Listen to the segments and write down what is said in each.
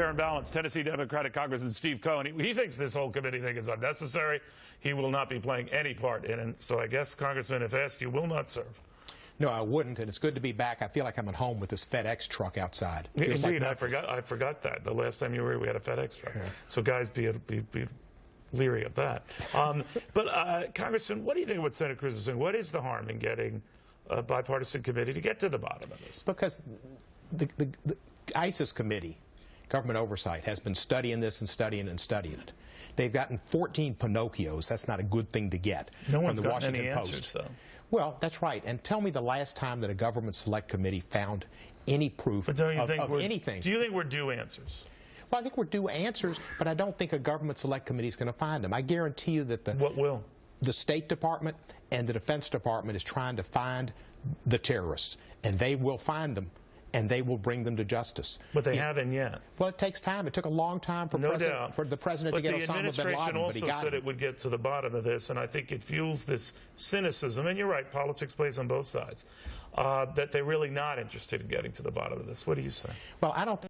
Fair and balanced. Tennessee Democratic Congressman Steve Cohen, he thinks this whole committee thing is unnecessary. He will not be playing any part in it. So I guess, Congressman, if asked, you will not serve. No, I wouldn't, and it's good to be back. I feel like I'm at home with this FedEx truck outside. Indeed, I forgot that. The last time you were here, we had a FedEx truck. Yeah. So guys, be leery of that. Congressman, what do you think of what Senator Cruz is saying? What is the harm in getting a bipartisan committee to get to the bottom of this? Because the ISIS committee, government oversight, has been studying this and studying and studying it. They've gotten 14 Pinocchios. That's not a good thing to get from the Washington Post. Though. Well, that's right. And tell me the last time that a government select committee found any proof of anything. Do you think we're due answers? Well, I think we're due answers, but I don't think a government select committee is going to find them. I guarantee you that the State Department and the Defense Department is trying to find the terrorists, and they will find them, and they will bring them to justice. But they haven't yet. Well, it takes time. It took a long time for the president to get Osama bin Laden, but he got him. The administration also said it would get to the bottom of this, and I think it fuels this cynicism, and you're right, politics plays on both sides, that they're really not interested in getting to the bottom of this. What do you say? Well, I don't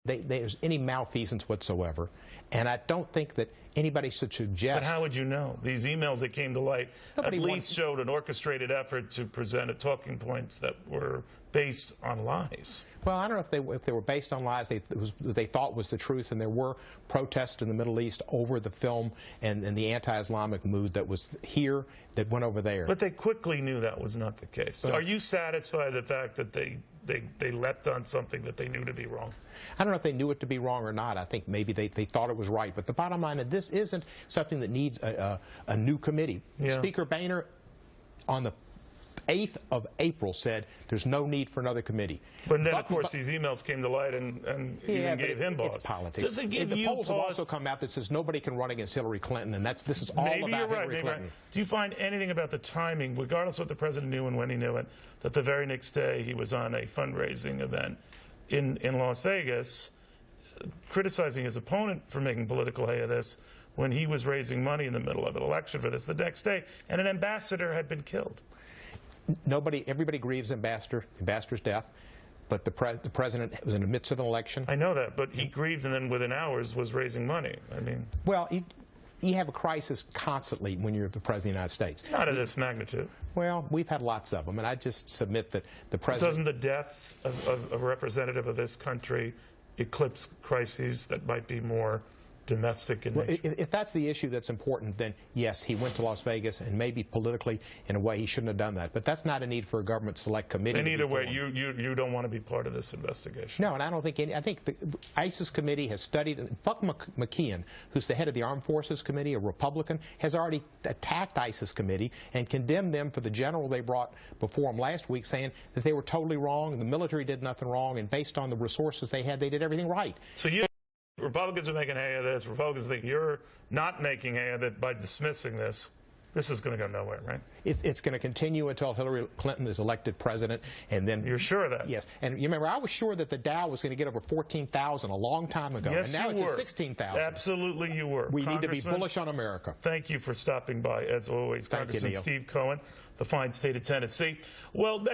think there's any malfeasance whatsoever, and I don't think that anybody should suggest... But how would you know? These emails that came to light at least showed an orchestrated effort to present talking points that were based on lies. Well, I don't know if they were based on lies they thought was the truth, and there were protests in the Middle East over the film and the anti-Islamic mood that was here that went over there. But they quickly knew that was not the case. Are you satisfied with the fact that they leapt on something that they knew to be wrong? I don't know if they knew it to be wrong or not. I think maybe they thought it was right. But the bottom line is this isn't something that needs a new committee. Yeah. Speaker Boehner on the 8th of April said there's no need for another committee. But then, of course, these emails came to light and even gave him pause. It's politics. Does it give the you polls pause? have also come out that says nobody can run against Hillary Clinton, and this is all about Hillary Clinton. Do you find anything about the timing, regardless of what the president knew and when he knew it, that the very next day he was on a fundraising event in Las Vegas, criticizing his opponent for making political hay of this, when he was raising money in the middle of an election for this the next day, and an ambassador had been killed? Everybody grieves the ambassador's death, but the president was in the midst of an election. I know that, but he grieved and then within hours was raising money. I mean, well, you have a crisis constantly when you're the president of the United States. Not of this magnitude. Well, we've had lots of them, and I just submit that the president... Doesn't the death of a representative of this country eclipse crises that might be more domestic in nature? If that's the issue that's important, then yes, he went to Las Vegas, and maybe politically, in a way, he shouldn't have done that. But that's not a need for a government select committee. And either way, you don't want to be part of this investigation. No, and I don't think I think the ISIS committee has studied, and Buck McKeon, who's the head of the Armed Forces Committee, a Republican, has already attacked ISIS committee and condemned them for the general they brought before him last week, saying that they were totally wrong, the military did nothing wrong, and based on the resources they had, they did everything right. So Republicans are making hay of this. Republicans think you're not making hay of it by dismissing this. This is going to go nowhere, right? It's going to continue until Hillary Clinton is elected president, and then... You're sure of that? Yes. And you remember, I was sure that the Dow was going to get over 14,000 a long time ago. Yes, and now it's at 16,000. Absolutely you were. We need to be bullish on America. Thank you for stopping by, as always, Congressman Steve Cohen, the fine state of Tennessee. Well.